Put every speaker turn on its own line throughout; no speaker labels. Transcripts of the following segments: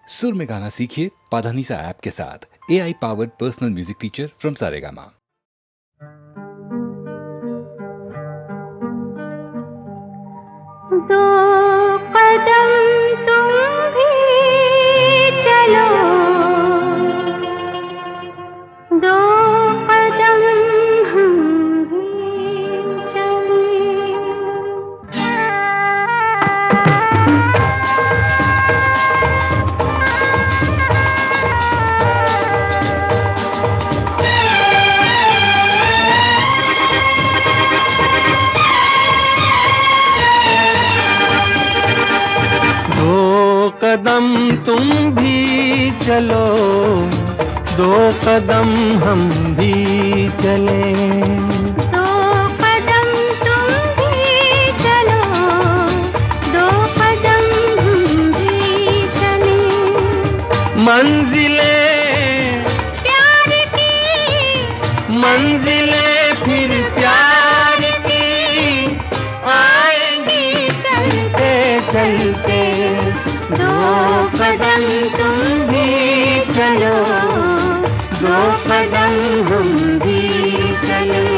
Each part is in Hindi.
सुर में गाना सीखिए पाधानीसा ऐप के साथ। AI powered personal music teacher from Saregama.
दो कदम तुम भी चलो, दो कदम हम भी चलें।
दो कदम तुम भी चलो, दो कदम हम भी चलें।
दो कदम तुम भी चलो, दो कदम हम भी चलें।
मंजिलें
प्यार की,
मंजिलें फिर प्यार की आएंगी चलते चलते।
दो कदम तुम भी चलो,
दो कदम हम भी चलें।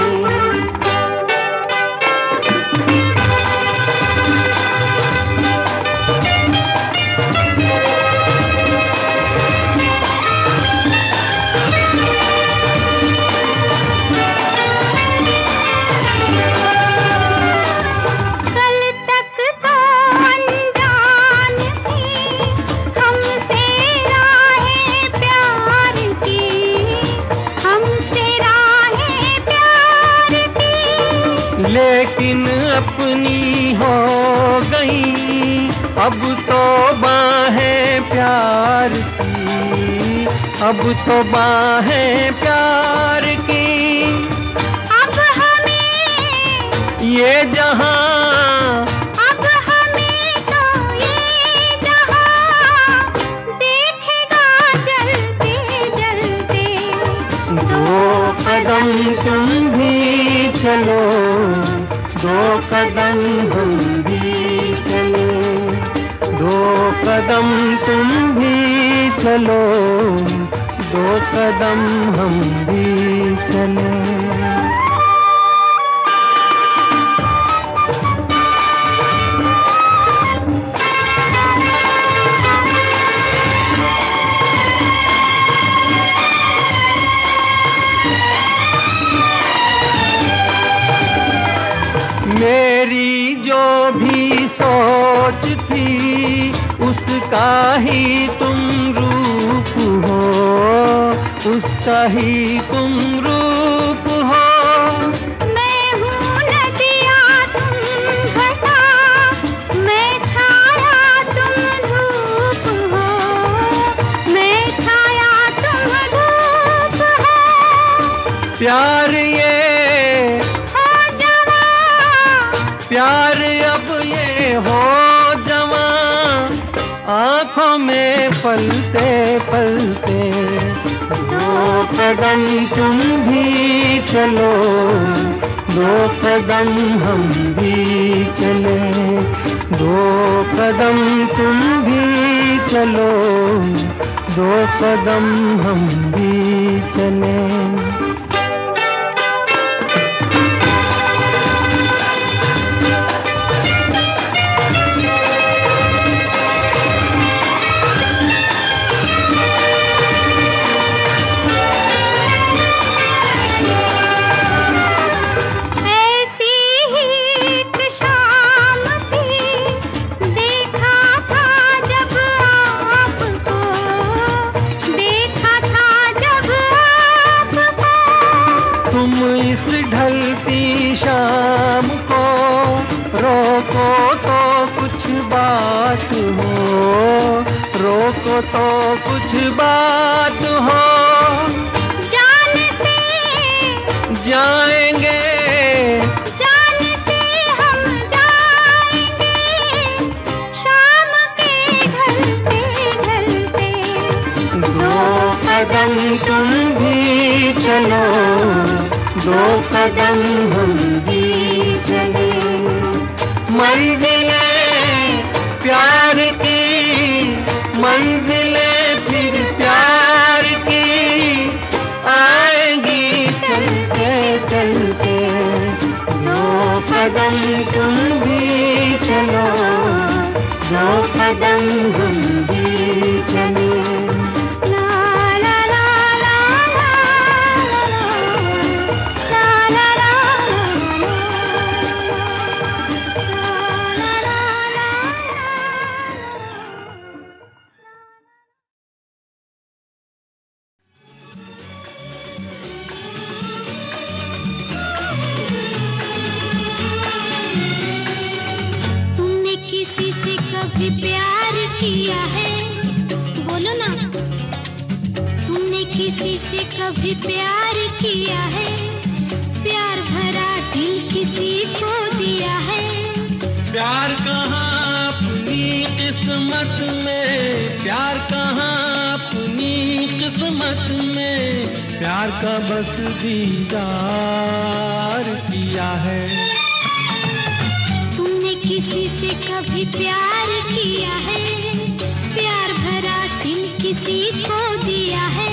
कल तक तो अनजान थी हमसे राहें प्यार की, हमसे राहें प्यार की।
लेकिन अपनी हो गई अब तो बाहें प्यार की, अब तो बाहें प्यार की।
अब हमें,
ये जहां,
अब हमें तो ये जहां देखेगा जलते जलते।
दो कदम तुम भी चलो, दो कदम हम भी चलें। दो कदम तुम भी चलो, दो कदम हम भी चलें। मेरी जो भी सोच थी उसका ही तुम रूप हो, उसका ही तुम रूप हो।
मैं हूँ नदिया तुम घटा, मैं छाया तुम धूप हो, मैं छाया तुम धूप हो।
प्यार ये
हो जवां,
प्यार अब ये हो जवां, आँखों में पलते पलते। दो कदम तुम भी चलो, दो कदम हम भी चलें। दो कदम तुम भी चलो, दो कदम हम भी चलें।
ऐसी ही एक शाम थी, देखा था जब आपको, देखा था जब आपको।
तुम इस ढलती शाम को रोको तो कुछ बात हो, रोको तो कुछ बात हो।
जान से,
जाएंगे
जान से हम जाएंगे, शाम के ढलते ढलते।
दो कदम तुम भी चलो, दो कदम हम भी चलें। मंजिलें प्यार की, मंजिलें दो कदम हम भी चले।
ला ला ला ला ला ला ला ला तुमने किसी से कभी प्यार किया है? बोलो ना। तुमने किसी से कभी प्यार किया है? प्यार भरा दिल किसी को दिया है?
प्यार कहाँ अपनी किस्मत में, प्यार कहाँ अपनी किस्मत में, प्यार का बस दीदार किया है।
तुमने किसी से कभी प्यार किया है? प्यार भरा दिल किसी को दिया है?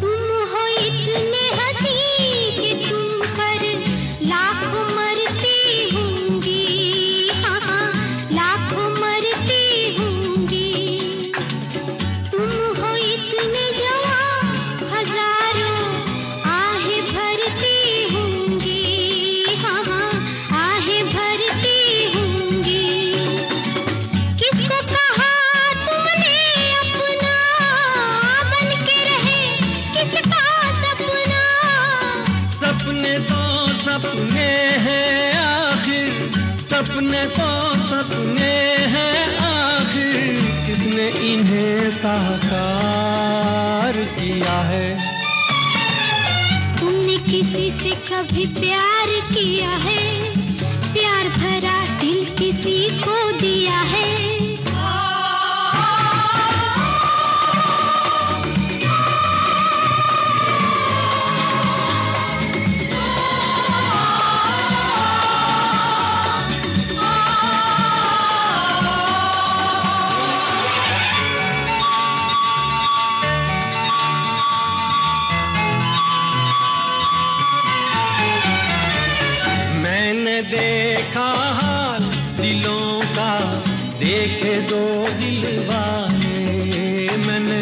तुम हो इतने हंसी कि तुम पर लाखों मरती होंगी, हाँ हाँ लाखों मरती होंगी। तुम हो इतने जवां हजारों आहें भरती होंगी, हाँ हाँ आहें भरती होंगी। किसको कहा तुमने अपना बन के रहे किसका सपना?
सपने तो सपने हैं आखिर, सपने तो सपने हैं आखिर, किसने इन्हें साकार किया है।
तुमने किसी से कभी प्यार किया है? प्यार भरा दिल किसी को दिया है?
मैंने देखा हाल दिलों का, देखे दो दिल वाले, मैंने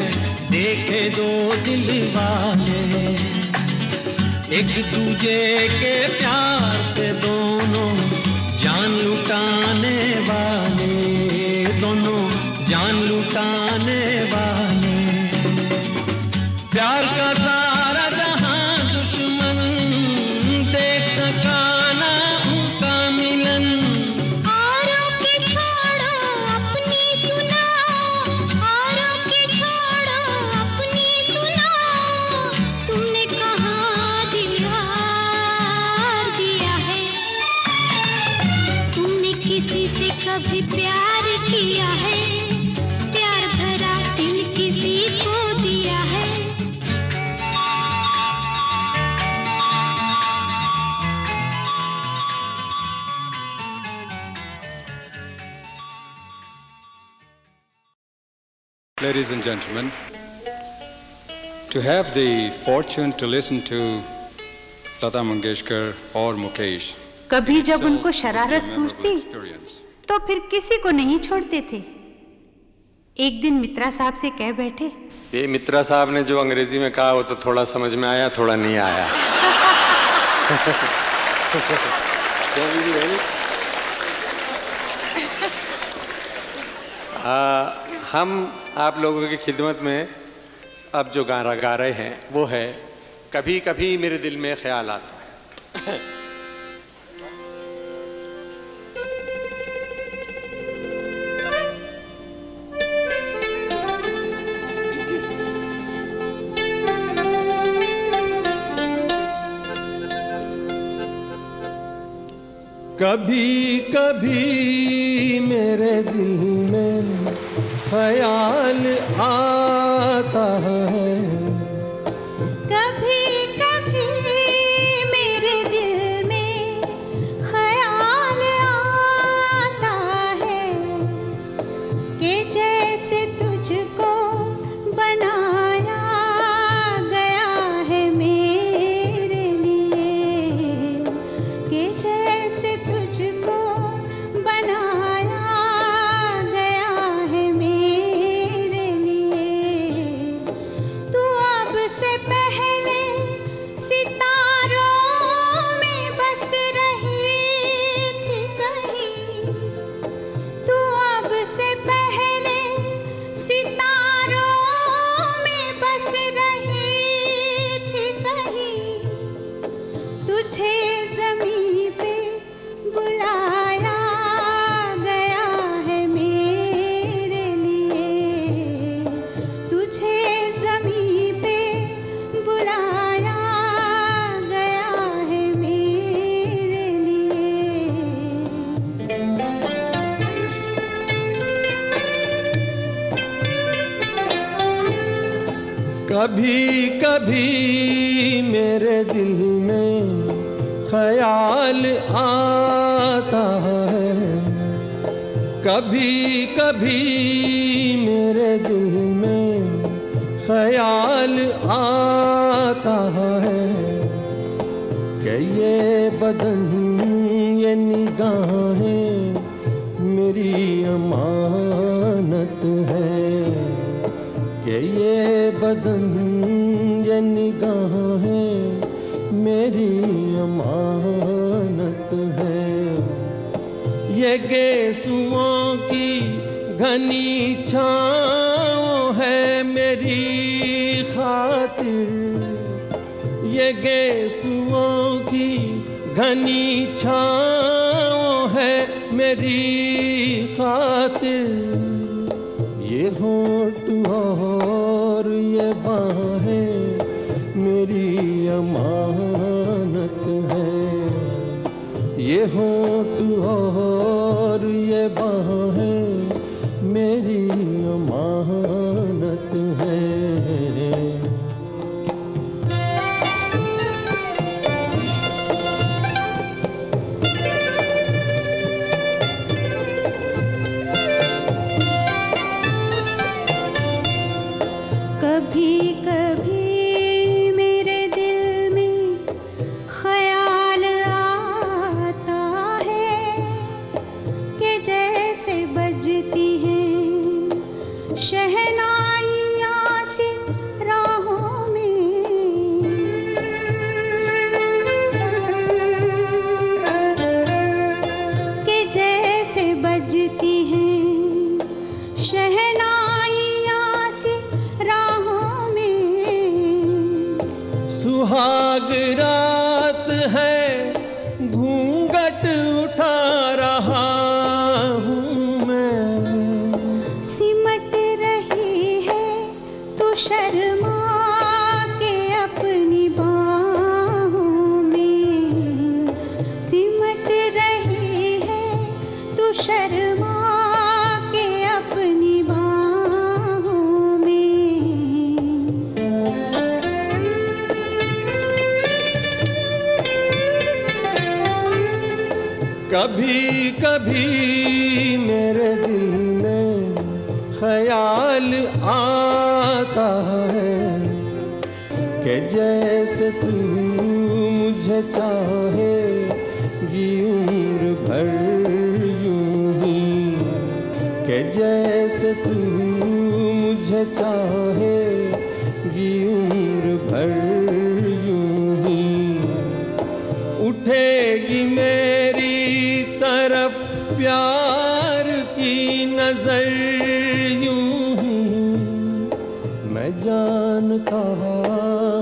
देखे दो दिल वाले, एक दूजे के प्यार पे दोनों जान लुटाने वाले, दोनों जान लुटाने वाले। प्यार का सारा जहां दुश्मन देख सका ना उनका मिलन।
औरों की छोड़ो अपनी सुनाओ, औरों की छोड़ो अपनी सुनाओ। तुमने कहाँ दिल हार दिया है? तुमने किसी से कभी प्यार किया है? प्यार भरा दिल किसी को दिया है?
Ladies and gentlemen, to have the fortune to listen to Lata Mangeshkar or Mukesh,
कभी जब
itself
उनको
is a
शरारत
memorable
सूझती
experience.
तो फिर किसी को नहीं छोड़ते थे। एक दिन मित्रा साहब से कह बैठे,
ये मित्रा साहब ने जो अंग्रेजी में कहा वो तो थोड़ा समझ में आया, थोड़ा नहीं आया। हम आप लोगों की खिदमत में अब जो गाना गा रहे हैं वो है कभी कभी मेरे दिल में ख्याल आता है।
कभी कभी मेरे दिल में ख्याल आता है, कभी कभी मेरे दिल में ख्याल आता है, कभी कभी मेरे दिल में ख्याल आता है कि ये बदन ये निगाहें मेरी अमानत है, कि ये बदन ये निगाहें मेरी अमानत है। ये गेसुओं की घनी छाँव है मेरी खातिर, ये गेसुओं की घनी छाँव है मेरी खातिर। ये होठ और ये बाहें मेरी अमानत है, ये होठ और ये बाहें मेरी अमानत है।
कभी कभी मेरे दिल में ख्याल आता है कि जैसे बजती हैं शहनाइयाँ सी राहों में, कि जैसे बजती हैं शहनाइयाँ सी राहों में।
सुहाग रात है घूंघट उठा रहा हूँ मैं,
सिमट रही है तू शर्मा के अपनी बाहों में, सिमट रही है तू शर्मा के अपनी बाहों में।
कभी कभी मेरे दिल में ख्याल आता है कि जैसे तू मुझे चाहेगी उम्र भर यूं ही, कि जैसे तू मुझे चाहेगी उम्र भर यूं ही। उठेगी मेरी तरफ प्यार की नजर यूं ही, मैं जानता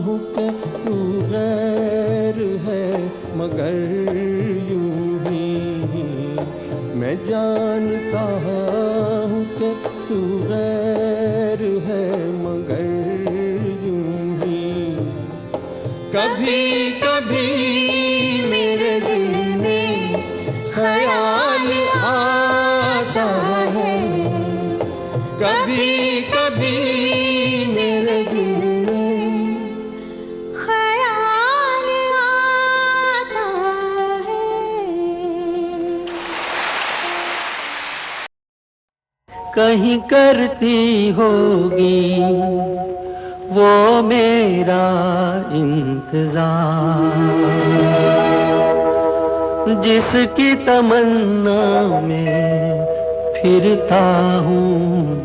हूँ कि तू गैर है मगर यूं ही, मैं जानता हूँ कि तू गैर है मगर यूं ही। कभी कभी मेरे दिल में ख्याल आता है, कभी कभी मेरे दिल में
ख्याल आता है।
कहीं करती होगी वो मेरा इंतजार, जिसकी तमन्ना में फिरता हूँ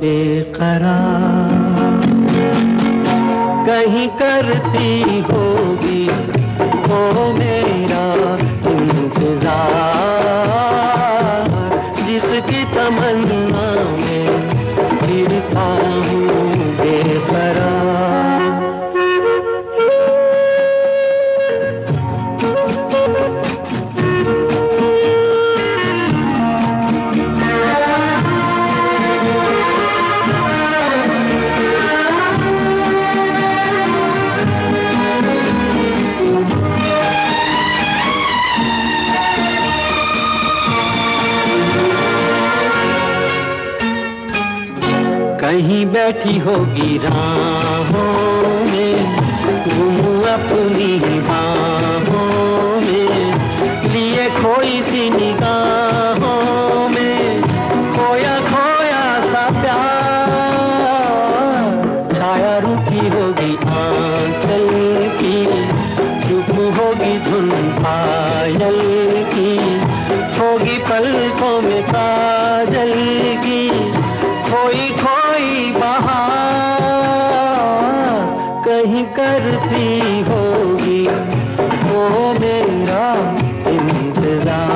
बेकरार। कहीं करती होगी वो मेरा इंतजार, जिसकी तमन्ना में फिरता हूँ बेकरार। कहीं बैठी होगी राहों में अपनी बाहों में, लिए खोई सी निगाहों में, खोया खोया सा प्यार, छाया रुकी होगी आंचल की, चुप होगी धुन पायल की, होगी पलकों में काजल की, खोई खोई बहार कहीं करती होगी वो मेरा इंतजार,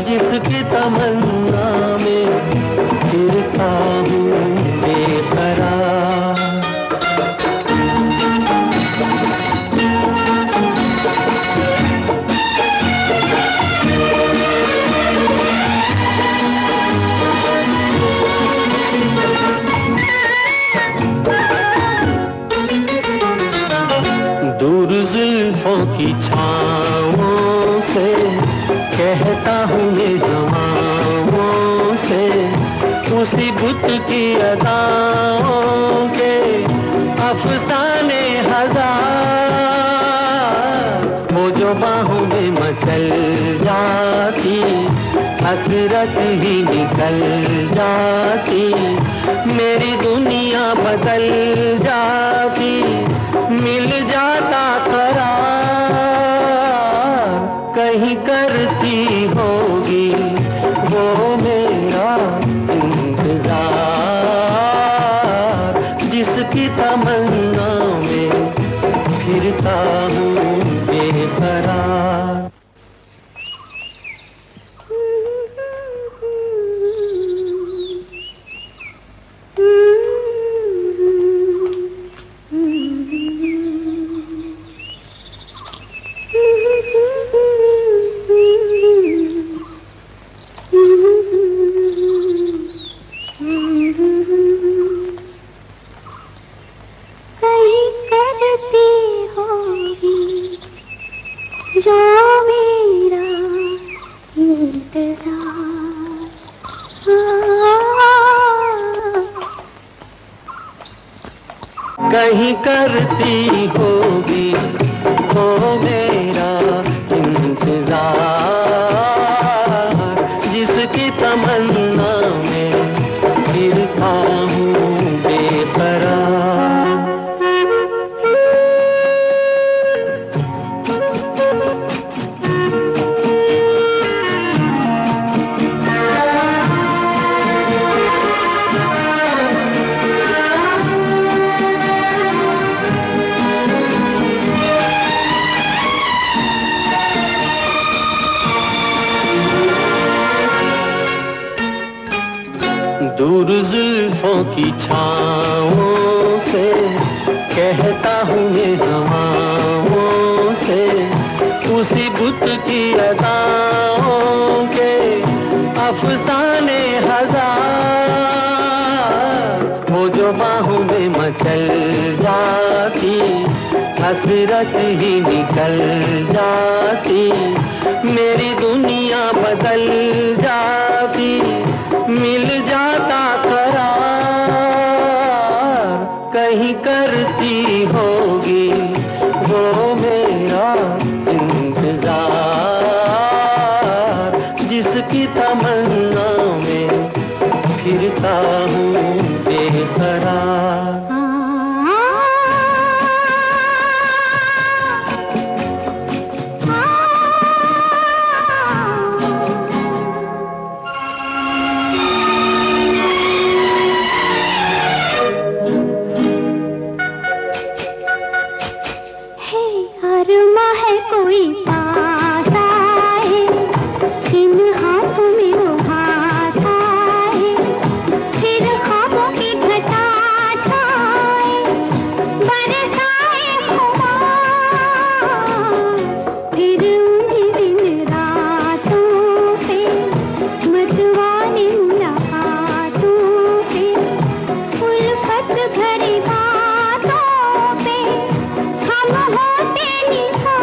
जिसकी तमन्ना में फिरता हूँ बेकरार। दूर जुल्फों की छाँवों से कहता हूँ ये हवाओं से, उसी बुत की अदाओं के अफसाने हजार, वो जो बाहों में मचल जाती, हसरत ही निकल जाती, मेरी दुनिया बदल जाती, मिल जाता करार कहीं करती होगी वो मेरा इंतजार, जिसकी तमन्ना में फिरता हूँ बेकरार।
कहीं करती होगी जो मेरा इंतजार।
कहीं करती होगी वो मेरा इंतजार, जिसकी तमन्ना में फिरता हूँ बेकरार। दूर जुल्फों की छाँवों से कहता हूँ ये हवाओं से, उसी बुत की अदाओं के अफसाने हजार, वो जो बाहों में मचल जाती, हसरत ही निकल जाती, मेरी दुनिया बदल जाती, मिल जाता करार कहीं करती होगी वो मेरा इंतजार, जिसकी तमन्ना में फिरता हूँ बेकरार।
अरमा है कोई पास आए, इन हाथों में वो हाथ आए, फिर ख्वाबों की घटा छाए, बरसाए खुमार, फिर उन्हीं दिन रातों पे मतवाले मुलाकातों पे, उल्फत भरी बातों पे हम होते निसार,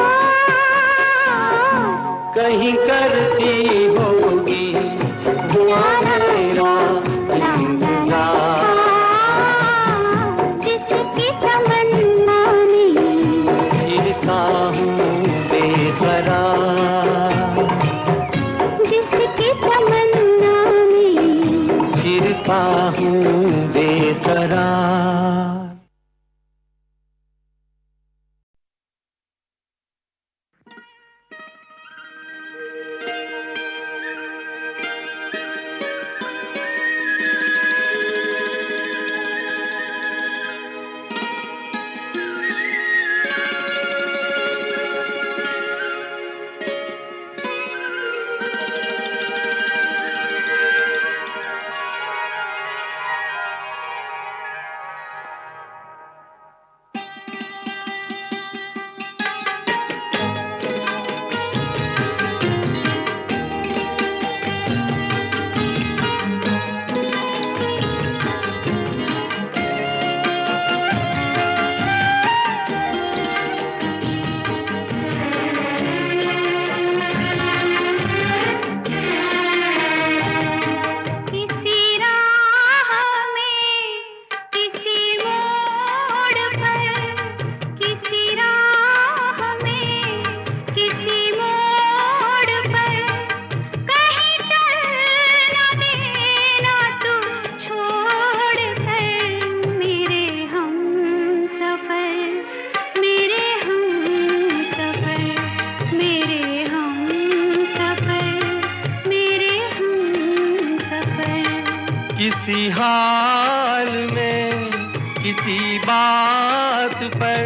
हाल में किसी बात पर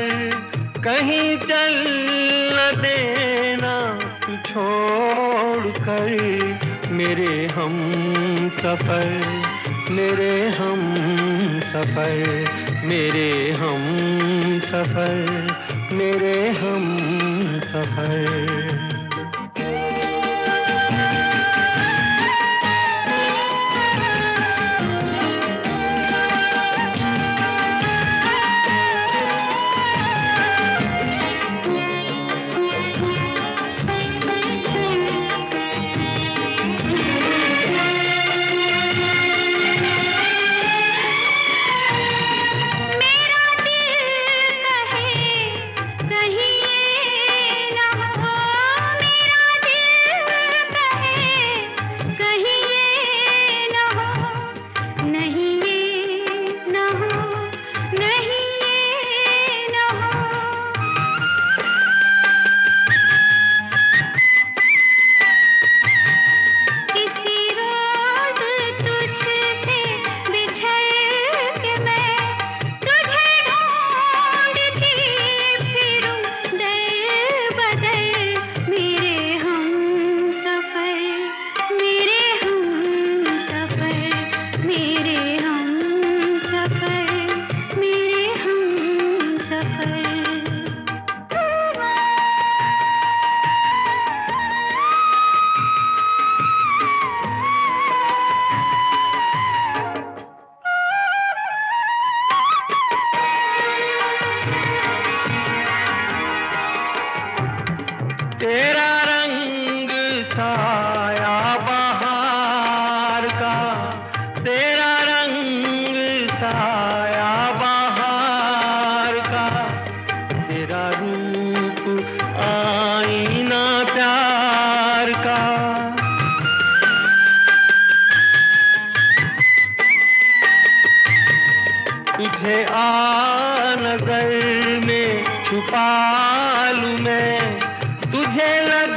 कहीं चल न देना तू छोड़ कर मेरे हम सफर, मेरे हम सफर, मेरे हम सफर, मेरे हम सफर। तेरा रंग साया बहार का, तेरा रंग साया बहार का, तेरा रूप आईना प्यार का। तुझे आ नजर में छुपा लूं मैं, तुझे लग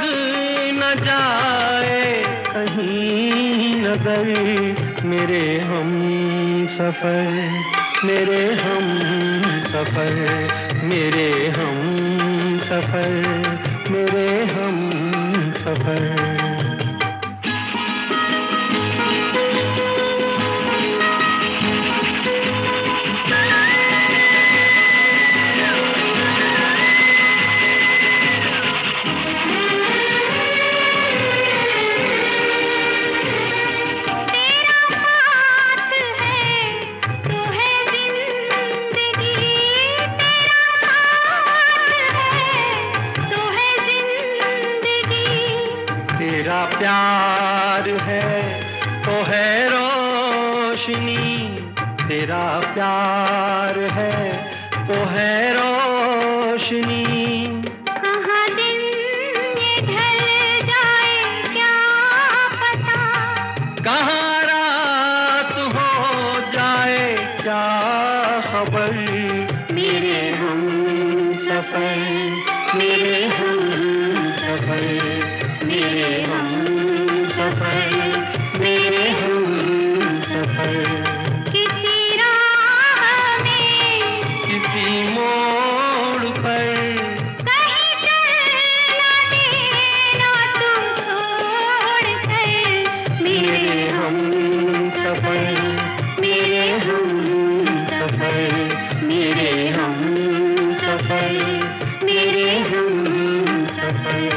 न जाए कहीं नजर, मेरे हम सफर, मेरे हम सफर, मेरे हम सफर, मेरे हम सफर। तेरा प्यार है तो है रोशनी, तेरा प्यार है तो है रोशनी।
कहाँ दिन ये ढल जाए क्या पता,
कहाँ रात हो जाए क्या खबर, मेरे हम सफर, मेरे हम सफर, मेरे हम सफर, मेरे हम सफर।
किसी राह में,
किसी मोड़ पर
कहीं चल ना देना तू छोड़ कर,
मेरे हम सफर, मेरे हम सफर, मेरे हम सफर, मेरे हम सफर।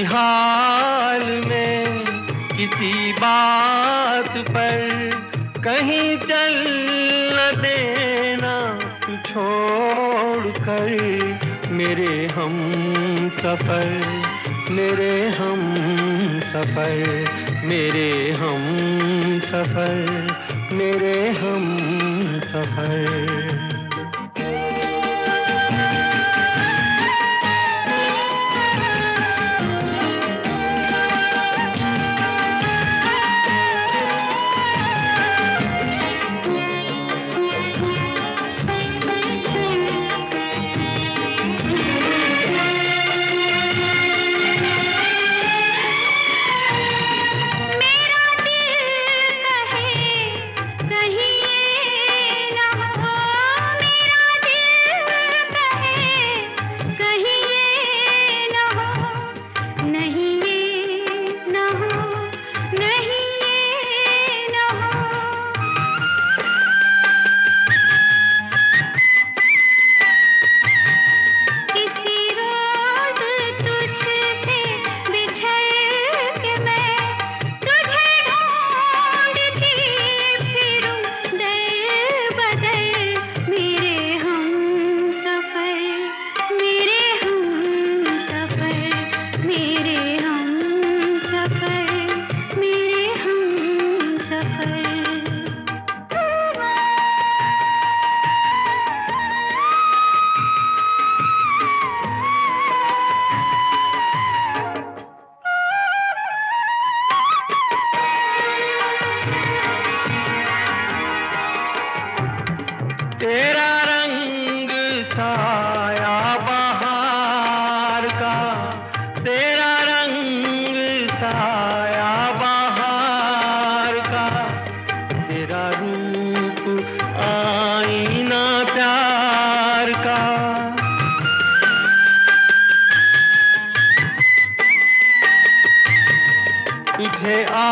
हाल में किसी बात पर कहीं चल न देना तू छोड़ कर मेरे हम सफर, मेरे हम सफर, मेरे हम सफर, मेरे हम सफर। तेरा रंग साया बहार का, तेरा रंग साया बहार का, तेरा रूप आईना प्यार का। तुझे आ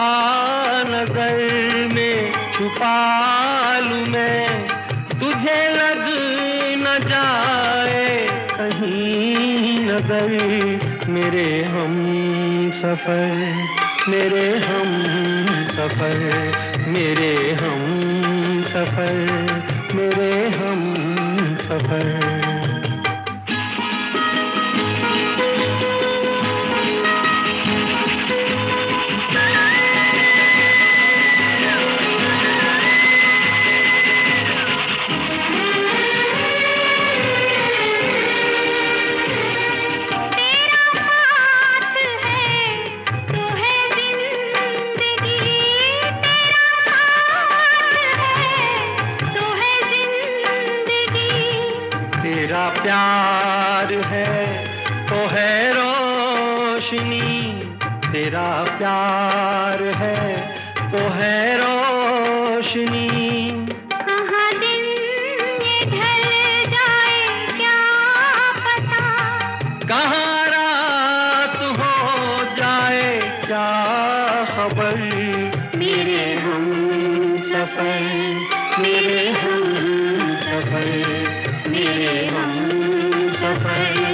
नजर में छुपा लूं मैं, तुझे लग न जाए कहीं नजर, मेरे हम सफर, मेरे हम सफर, मेरे हम सफर, मेरे हम सफर। तेरा प्यार है तो है रोशनी, तेरा प्यार है तो है रोशनी।
कहाँ दिन ये ढल जाए क्या पता,
कहाँ रात हो जाए क्या खबर, मेरे हम सफर, मेरे हम सफर, मेरे हम सफर।